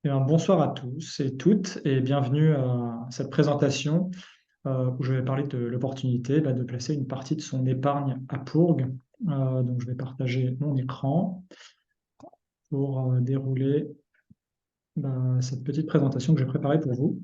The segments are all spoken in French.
Bonsoir à tous et toutes et bienvenue à cette présentation où je vais parler de l'opportunité de placer une partie de son épargne à Pourgue. Donc je vais partager mon écran pour dérouler cette petite présentation que j'ai préparée pour vous.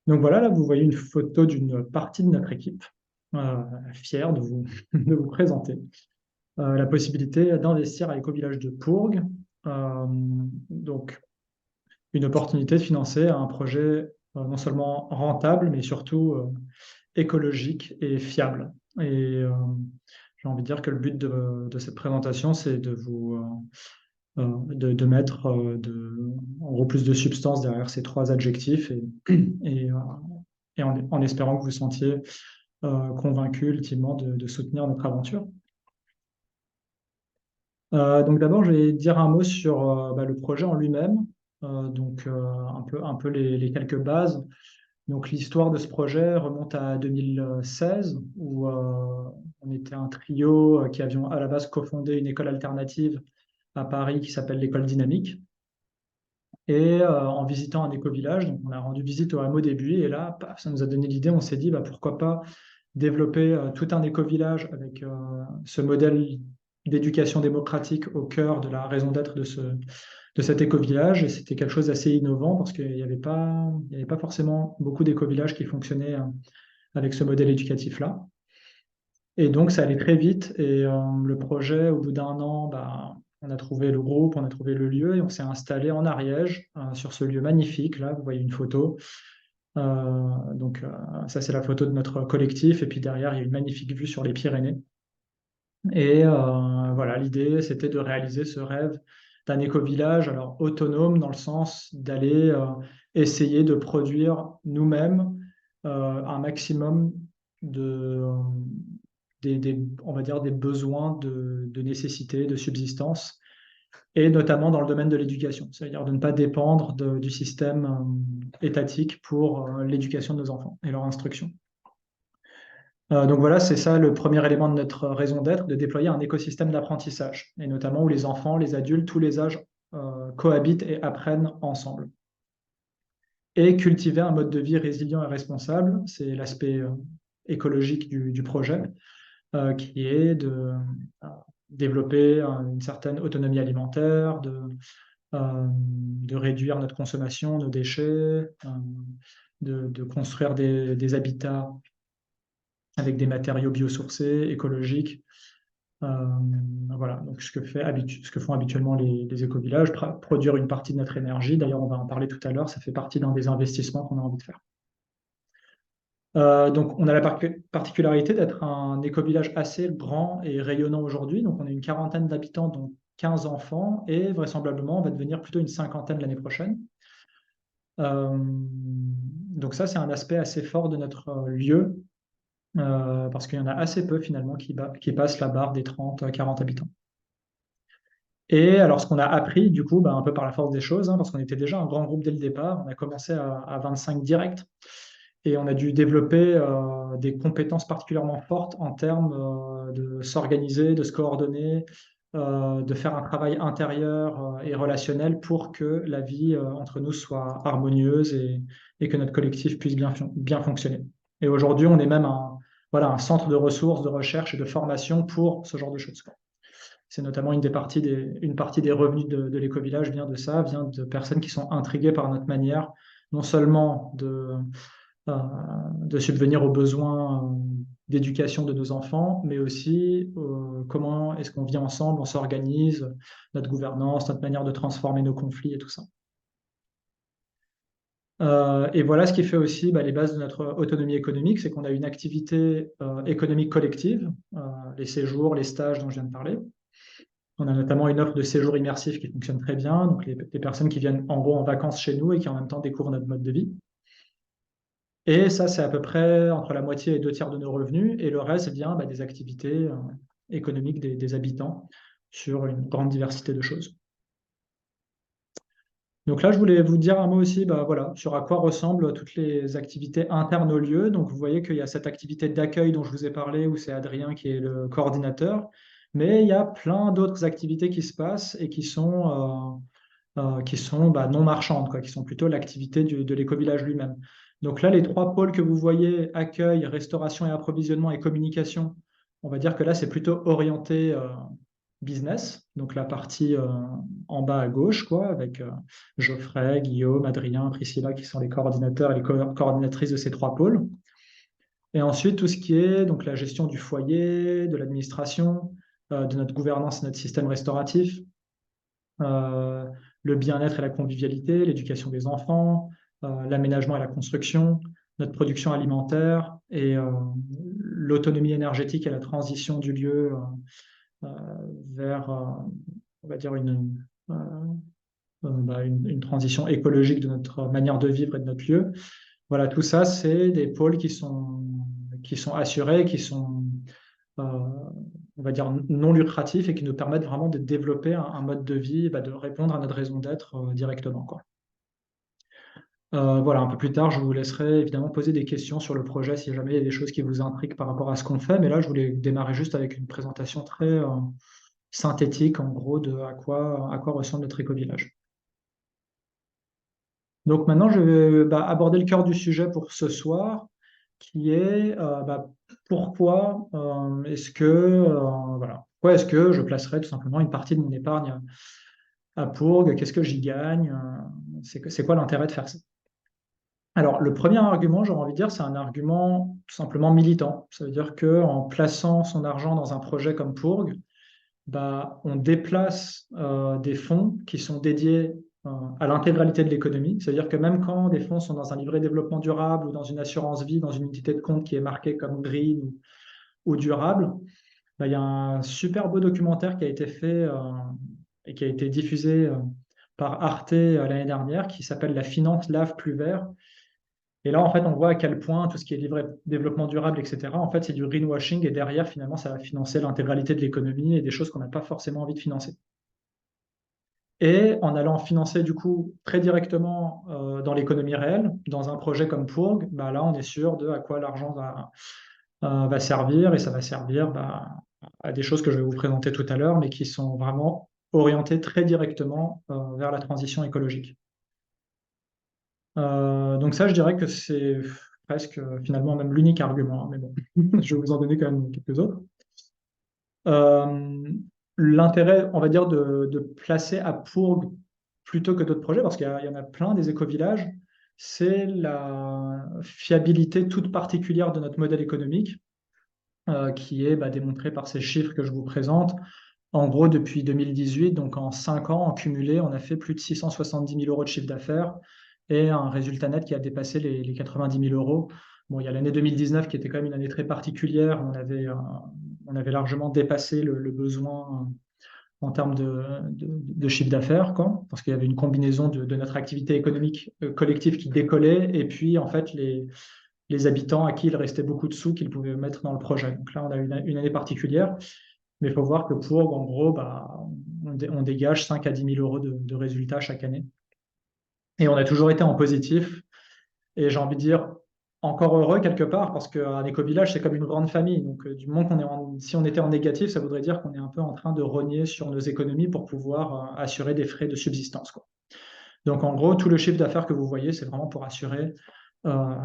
Donc voilà, là vous voyez une photo d'une partie de notre équipe, fière de vous, de vous présenter la possibilité d'investir à l'éco-village de Pourgue. Donc une opportunité de financer un projet non seulement rentable, mais surtout écologique et fiable. Et j'ai envie de dire que le but de cette présentation, c'est de vous de mettre en gros plus de substance derrière ces trois adjectifs et, euh, et en espérant que vous vous sentiez convaincu ultimement de soutenir notre aventure. Donc d'abord, je vais dire un mot sur le projet en lui-même, un peu les quelques bases. Donc l'histoire de ce projet remonte à 2016, où on était un trio qui avions à la base cofondé une école alternative à Paris qui s'appelle l'école Dynamique. Et en visitant un éco-village, donc on a rendu visite au hameau des Buis, et là, paf, ça nous a donné l'idée, on s'est dit pourquoi pas développer tout un éco-village avec ce modèle d'éducation démocratique au cœur de la raison d'être de cet éco-village. Et c'était quelque chose d'assez innovant parce qu'il y avait pas forcément beaucoup d'éco-villages qui fonctionnaient avec ce modèle éducatif-là. Et donc, ça allait très vite. Et le projet, au bout d'un an, on a trouvé le groupe, on a trouvé le lieu et on s'est installé en Ariège, sur ce lieu magnifique. Là, vous voyez une photo. Ça, c'est la photo de notre collectif. Et puis derrière, il y a une magnifique vue sur les Pyrénées. Et voilà, l'idée, c'était de réaliser ce rêve d'un éco-village, alors autonome dans le sens d'aller essayer de produire nous-mêmes un maximum de, on va dire, des besoins de nécessité, de subsistance, et notamment dans le domaine de l'éducation, c'est-à-dire de ne pas dépendre du système étatique pour l'éducation de nos enfants et leur instruction. Donc voilà, c'est ça le premier élément de notre raison d'être, de déployer un écosystème d'apprentissage, et notamment où les enfants, les adultes, tous les âges cohabitent et apprennent ensemble. Et cultiver un mode de vie résilient et responsable, c'est l'aspect écologique du projet, qui est de développer une certaine autonomie alimentaire, de réduire notre consommation, nos déchets, de construire des habitats avec des matériaux biosourcés, écologiques. Euh, voilà, donc ce que font habituellement les éco-villages, produire une partie de notre énergie. D'ailleurs, on va en parler tout à l'heure, ça fait partie d'un des investissements qu'on a envie de faire. Donc, on a la particularité d'être un éco-village assez grand et rayonnant aujourd'hui. Donc, on a une quarantaine d'habitants, dont 15 enfants, et vraisemblablement, on va devenir plutôt une cinquantaine l'année prochaine. Donc ça, c'est un aspect assez fort de notre lieu, parce qu'il y en a assez peu finalement qui passent la barre des 30 à 40 habitants. Et alors, ce qu'on a appris, du coup, un peu par la force des choses, parce qu'on était déjà un grand groupe dès le départ, on a commencé à 25 directs, et on a dû développer des compétences particulièrement fortes en termes de s'organiser, de se coordonner, de faire un travail intérieur et relationnel pour que la vie entre nous soit harmonieuse et que notre collectif puisse bien fonctionner. Et aujourd'hui, on est même un centre de ressources, de recherche et de formation pour ce genre de choses. C'est notamment une partie des revenus de l'éco-village vient de ça, vient de personnes qui sont intriguées par notre manière, non seulement euh, de subvenir aux besoins d'éducation de nos enfants, mais aussi comment est-ce qu'on vit ensemble, on s'organise, notre gouvernance, notre manière de transformer nos conflits et tout ça. Et voilà ce qui fait aussi les bases de notre autonomie économique, c'est qu'on a une activité économique collective, les séjours, les stages dont je viens de parler. On a notamment une offre de séjour immersif qui fonctionne très bien, donc les personnes qui viennent en gros en vacances chez nous et qui en même temps découvrent notre mode de vie. Et ça, c'est à peu près entre la moitié et 2 tiers de nos revenus, et le reste vient des activités économiques des habitants sur une grande diversité de choses. Donc là, je voulais vous dire un mot aussi voilà, sur à quoi ressemblent toutes les activités internes au lieu. Donc vous voyez qu'il y a cette activité d'accueil dont je vous ai parlé, où c'est Adrien qui est le coordinateur, mais il y a plein d'autres activités qui se passent et qui sont qui sont non marchandes, quoi, qui sont plutôt l'activité de l'éco-village lui-même. Donc là, les trois pôles que vous voyez, accueil, restauration et approvisionnement et communication, on va dire que là, c'est plutôt orienté business, donc la partie en bas à gauche, quoi, avec Geoffrey, Guillaume, Adrien, Priscilla, qui sont les coordinateurs et les coordinatrices de ces trois pôles. Et ensuite, tout ce qui est donc la gestion du foyer, de l'administration, de notre gouvernance, notre système restauratif, euh, le bien-être et la convivialité, l'éducation des enfants, l'aménagement et la construction, notre production alimentaire et l'autonomie énergétique et la transition du lieu euh, vers, on va dire, une transition écologique de notre manière de vivre et de notre lieu. Voilà, tout ça, c'est des pôles qui sont assurés, qui sont, euh, on va dire, non lucratifs et qui nous permettent vraiment de développer un mode de vie, de répondre à notre raison d'être directement, quoi. Voilà, un peu plus tard, je vous laisserai évidemment poser des questions sur le projet si jamais il y a des choses qui vous intriguent par rapport à ce qu'on fait. Mais là, je voulais démarrer juste avec une présentation très synthétique, en gros, de à quoi ressemble notre éco-village. Donc maintenant, je vais aborder le cœur du sujet pour ce soir, qui est pourquoi pourquoi est-ce que je placerais tout simplement une partie de mon épargne à Pourgue? Qu'est-ce que j'y gagne? C'est quoi l'intérêt de faire ça? Alors, le premier argument, j'aurais envie de dire, c'est un argument tout simplement militant. Ça veut dire qu'en plaçant son argent dans un projet comme Pourgue, on déplace des fonds qui sont dédiés à l'intégralité de l'économie. C'est-à-dire que même quand des fonds sont dans un livret développement durable ou dans une assurance vie, dans une unité de compte qui est marquée comme green ou durable, il y a un super beau documentaire qui a été fait et qui a été diffusé par Arte l'année dernière qui s'appelle La finance lave plus vert. Et là, en fait, on voit à quel point tout ce qui est livret développement durable, etc., en fait, c'est du greenwashing et derrière, finalement, ça va financer l'intégralité de l'économie et des choses qu'on n'a pas forcément envie de financer. Et en allant financer, du coup, très directement dans l'économie réelle, dans un projet comme Pourg, là, on est sûr de à quoi l'argent va servir et ça va servir à des choses que je vais vous présenter tout à l'heure, mais qui sont vraiment orientées très directement vers la transition écologique. Donc ça, je dirais que c'est presque finalement même l'unique argument, hein, mais bon, je vais vous en donner quand même quelques autres. Euh, L'intérêt, on va dire, de placer à Pourgue plutôt que d'autres projets, parce qu'il y en a plein des éco-villages, c'est la fiabilité toute particulière de notre modèle économique, qui est démontrée par ces chiffres que je vous présente. En gros, depuis 2018, donc en 5 ans, en cumulé, on a fait plus de 670 000 euros de chiffre d'affaires et un résultat net qui a dépassé les 90 000 euros. Bon, il y a l'année 2019 qui était quand même une année très particulière. On avait largement dépassé le besoin en termes de chiffre d'affaires, quoi, parce qu'il y avait une combinaison de notre activité économique collective qui décollait et puis en fait les habitants à qui il restait beaucoup de sous qu'ils pouvaient mettre dans le projet. Donc là, on a une année particulière. Mais il faut voir que pour, en gros, on dégage 5 à 10 000 euros de résultats chaque année. Et on a toujours été en positif. Et j'ai envie de dire, encore heureux quelque part, parce qu'un éco-village, c'est comme une grande famille. Donc, du moment si on était en négatif, ça voudrait dire qu'on est un peu en train de rogner sur nos économies pour pouvoir assurer des frais de subsistance, quoi. Donc, en gros, tout le chiffre d'affaires que vous voyez, c'est vraiment pour assurer euh,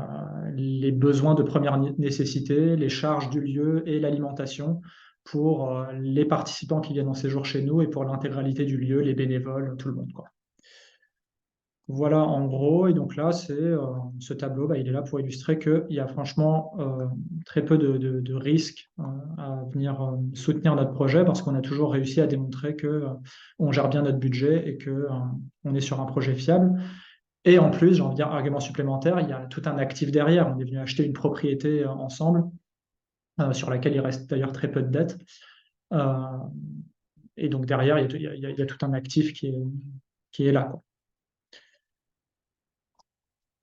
les besoins de première nécessité, les charges du lieu et l'alimentation pour les participants qui viennent en séjour chez nous et pour l'intégralité du lieu, les bénévoles, tout le monde, quoi. Voilà en gros, et donc là, ce tableau, il est là pour illustrer qu'il y a franchement très peu de risques à venir soutenir notre projet parce qu'on a toujours réussi à démontrer que on gère bien notre budget et que on est sur un projet fiable. Et en plus, j'ai envie de dire, argument supplémentaire, il y a tout un actif derrière. On est venu acheter une propriété ensemble, sur laquelle il reste d'ailleurs très peu de dettes. Euh, et donc derrière, il y a tout un actif qui est là, quoi.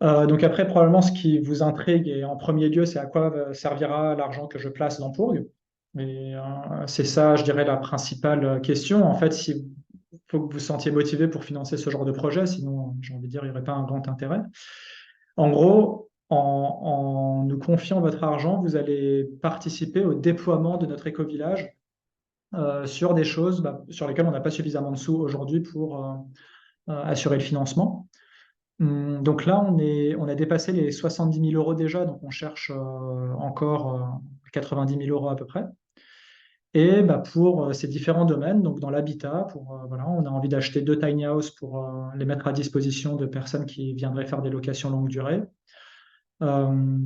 Donc après, probablement, ce qui vous intrigue, et en premier lieu, c'est à quoi servira l'argent que je place dans Pourg. Et c'est ça, je dirais, la principale question. En fait, il faut que vous vous sentiez motivé pour financer ce genre de projet, sinon, j'ai envie de dire, il n'y aurait pas un grand intérêt. En gros, en nous confiant votre argent, vous allez participer au déploiement de notre éco-village sur des choses sur lesquelles on n'a pas suffisamment de sous aujourd'hui assurer le financement. Donc là, on a dépassé les 70 000 euros déjà, donc on cherche encore 90 000 euros à peu près. Et bah, pour ces différents domaines, donc dans l'habitat, voilà, on a envie d'acheter 2 tiny houses pour les mettre à disposition de personnes qui viendraient faire des locations longue durée. Euh,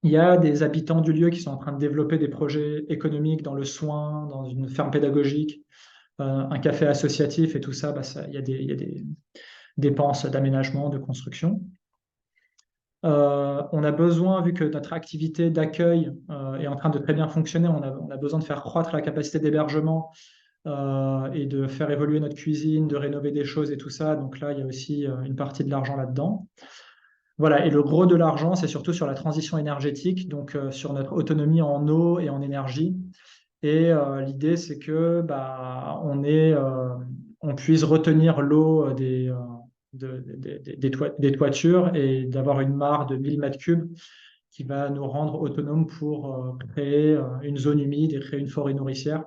il y a des habitants du lieu qui sont en train de développer des projets économiques dans le soin, dans une ferme pédagogique, un café associatif et tout ça, bah, il y a des dépenses d'aménagement, de construction. On a besoin, vu que notre activité d'accueil est en train de très bien fonctionner, on a besoin de faire croître la capacité d'hébergement et de faire évoluer notre cuisine, de rénover des choses et tout ça. Donc là, il y a aussi une partie de l'argent là-dedans. Voilà, et le gros de l'argent, c'est surtout sur la transition énergétique, donc sur notre autonomie en eau et en énergie. Et l'idée, c'est que bah, on puisse retenir l'eau des toitures et d'avoir une mare de 1000 mètres cubes qui va nous rendre autonomes pour créer une zone humide et créer une forêt nourricière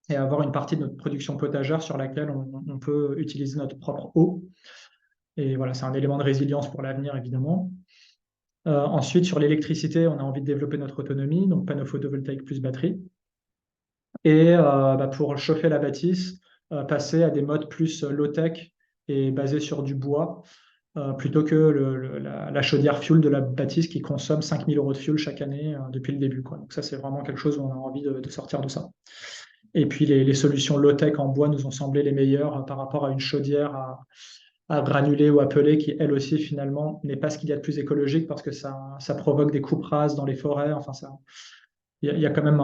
et avoir une partie de notre production potagère sur laquelle on peut utiliser notre propre eau. Et voilà, c'est un élément de résilience pour l'avenir, évidemment. Ensuite, sur l'électricité, on a envie de développer notre autonomie, donc panneaux photovoltaïques plus batterie. Et bah, pour chauffer la bâtisse, passer à des modes plus low-tech et basés sur du bois, plutôt que la chaudière fuel de la bâtisse qui consomme 5 000 euros de fuel chaque année depuis le début, quoi. Donc ça, c'est vraiment quelque chose où on a envie de sortir de ça. Et puis les solutions low-tech en bois nous ont semblé les meilleures par rapport à une chaudière à granulés ou à pellet qui, elle aussi, finalement, n'est pas ce qu'il y a de plus écologique parce que ça provoque des coupes rases dans les forêts. Enfin, il y a quand même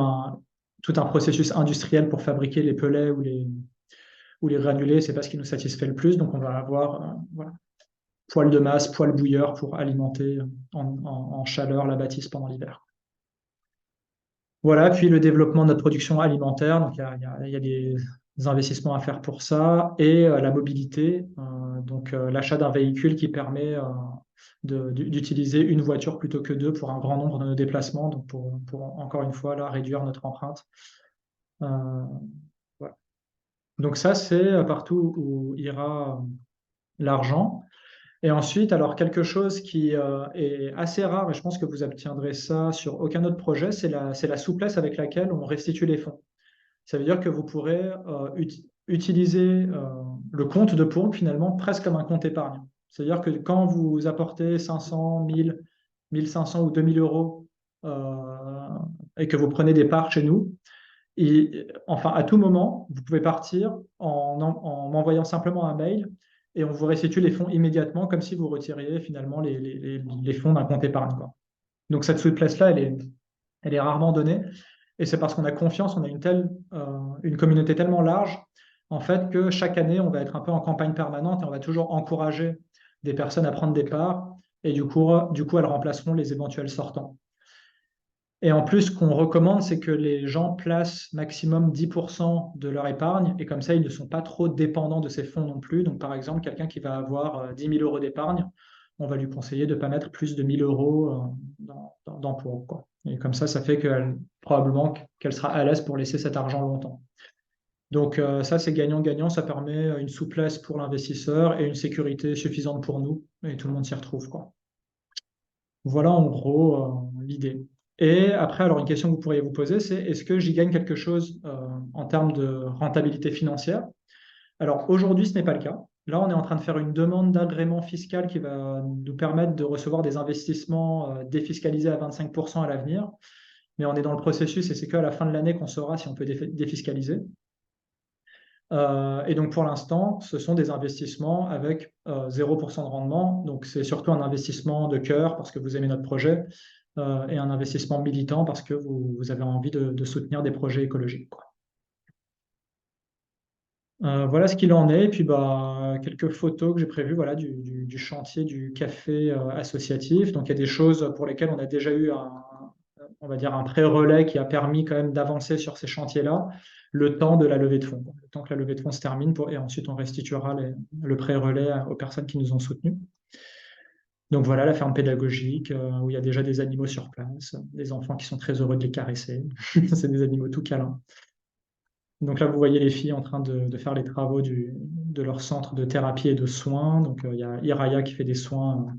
tout un processus industriel pour fabriquer les pellets ou les granulés. C'est pas ce qui nous satisfait le plus. Donc, on va avoir voilà, poêle de masse, poêle bouilleur pour alimenter en chaleur la bâtisse pendant l'hiver. Voilà, puis le développement de notre production alimentaire, donc il y a des investissements à faire pour ça, et la mobilité, donc l'achat d'un véhicule qui permet d'utiliser une voiture plutôt que deux pour un grand nombre de nos déplacements, donc pour encore une fois là, réduire notre empreinte. Euh, voilà. Donc ça, c'est partout où ira l'argent. Et ensuite, alors quelque chose qui est assez rare, et je pense que vous obtiendrez ça sur aucun autre projet, c'est la souplesse avec laquelle on restitue les fonds. Ça veut dire que vous pourrez utiliser le compte de pompe finalement presque comme un compte épargne. C'est-à-dire que quand vous apportez 500, 1000, 1500 ou 2000 euros et que vous prenez des parts chez nous, enfin, à tout moment, vous pouvez partir en m'envoyant simplement un mail et on vous restitue les fonds immédiatement comme si vous retiriez finalement les fonds d'un compte épargne, quoi. Donc cette souplesse-là, elle est rarement donnée et c'est parce qu'on a confiance, on a une communauté tellement large en fait que chaque année, on va être un peu en campagne permanente et on va toujours encourager des personnes à prendre des parts et du coup elles remplaceront les éventuels sortants. Et en plus, ce qu'on recommande, c'est que les gens placent maximum 10% de leur épargne et comme ça, ils ne sont pas trop dépendants de ces fonds non plus. Donc, par exemple, quelqu'un qui va avoir 10 000 euros d'épargne, on va lui conseiller de ne pas mettre plus de 1 000 euros d'emploi, quoi. Et comme ça fait probablement qu'elle sera à l'aise pour laisser cet argent longtemps. Donc, ça, c'est gagnant-gagnant. Ça permet une souplesse pour l'investisseur et une sécurité suffisante pour nous. Et tout le monde s'y retrouve, quoi. Voilà en gros l'idée. Et après, alors une question que vous pourriez vous poser, c'est est-ce que j'y gagne quelque chose en termes de rentabilité financière? Alors aujourd'hui, ce n'est pas le cas. Là, on est en train de faire une demande d'agrément fiscal qui va nous permettre de recevoir des investissements défiscalisés à 25% à l'avenir. Mais on est dans le processus et c'est qu'à la fin de l'année qu'on saura si on peut défiscaliser. Et donc pour l'instant, ce sont des investissements avec 0% de rendement. Donc c'est surtout un investissement de cœur parce que vous aimez notre projet et un investissement militant parce que vous avez envie de soutenir des projets écologiques, quoi. Voilà ce qu'il en est. Et puis bah, quelques photos que j'ai prévues voilà, du chantier du café associatif. Donc il y a des choses pour lesquelles on a déjà eu on va dire un pré-relais qui a permis quand même d'avancer sur ces chantiers-là le temps de la levée de fonds. Le temps que la levée de fonds se termine et ensuite on restituera le pré-relais aux personnes qui nous ont soutenus. Donc voilà la ferme pédagogique où il y a déjà des animaux sur place, des enfants qui sont très heureux de les caresser. C'est des animaux tout câlins. Donc là, vous voyez les filles en train de faire les travaux de leur centre de thérapie et de soins. Donc il y a Iraya qui fait des soins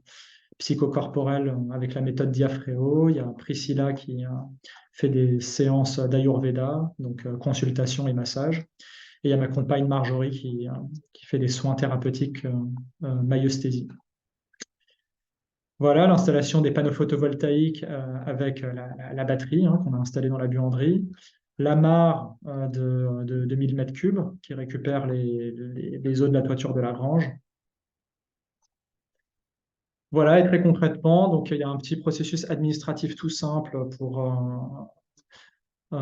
psychocorporels avec la méthode Diaphreo. Il y a Priscilla qui fait des séances d'Ayurveda, donc consultation et massage. Et il y a ma compagne Marjorie qui fait des soins thérapeutiques maïeusthésie. Voilà l'installation des panneaux photovoltaïques avec la batterie qu'on a installée dans la buanderie. La mare de 1000 mètres cubes qui récupère les eaux de la toiture de la grange. Voilà, et très concrètement, donc il y a un petit processus administratif tout simple euh,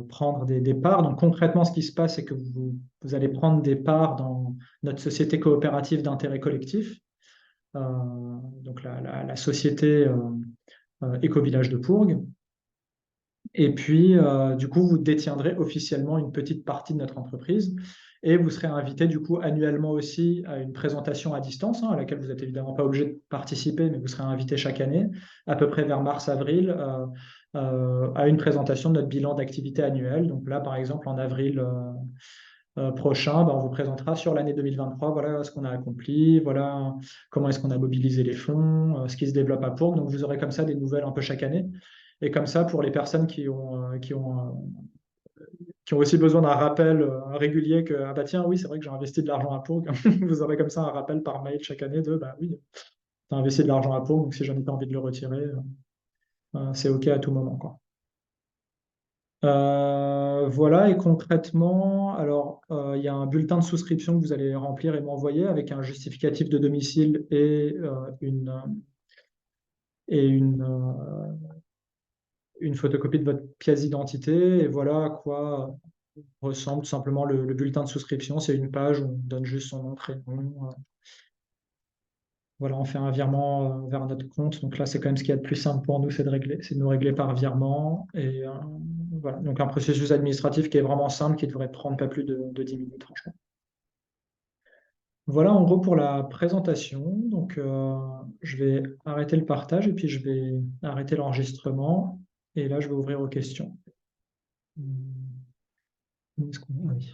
prendre des parts. Donc concrètement, ce qui se passe, c'est que vous allez prendre des parts dans notre société coopérative d'intérêt collectif, euh, donc la société Éco-Village de Pourgue. Et puis, du coup, vous détiendrez officiellement une petite partie de notre entreprise et vous serez invité, du coup, annuellement aussi à une présentation à distance, à laquelle vous n'êtes évidemment pas obligé de participer, mais vous serez invité chaque année, à peu près vers mars-avril, à une présentation de notre bilan d'activité annuel. Donc là, par exemple, en avril prochain, on vous présentera sur l'année 2023, voilà ce qu'on a accompli, voilà comment est-ce qu'on a mobilisé les fonds, ce qui se développe à Pourgue. Donc vous aurez comme ça des nouvelles un peu chaque année. Et comme ça, pour les personnes qui ont aussi besoin d'un rappel régulier que, ah bah tiens, oui, c'est vrai que j'ai investi de l'argent à Pourgue, vous aurez comme ça un rappel par mail chaque année de, bah oui, tu as investi de l'argent à Pourgue, donc si j'en ai pas envie de le retirer, c'est OK à tout moment, quoi. Voilà, et concrètement, alors il y a un bulletin de souscription que vous allez remplir et m'envoyer avec un justificatif de domicile et une photocopie de votre pièce d'identité. Et voilà à quoi ressemble tout simplement le bulletin de souscription. C'est une page où on donne juste son nom, prénom. Voilà, on fait un virement vers notre compte. Donc là, c'est quand même ce qu'il y a de plus simple pour nous, c'est de nous régler par virement. Et voilà, donc un processus administratif qui est vraiment simple, qui devrait prendre pas plus de 10 minutes, franchement. Voilà en gros pour la présentation. Donc je vais arrêter le partage et puis je vais arrêter l'enregistrement. Et là, je vais ouvrir aux questions. Où est-ce qu'on- ah oui.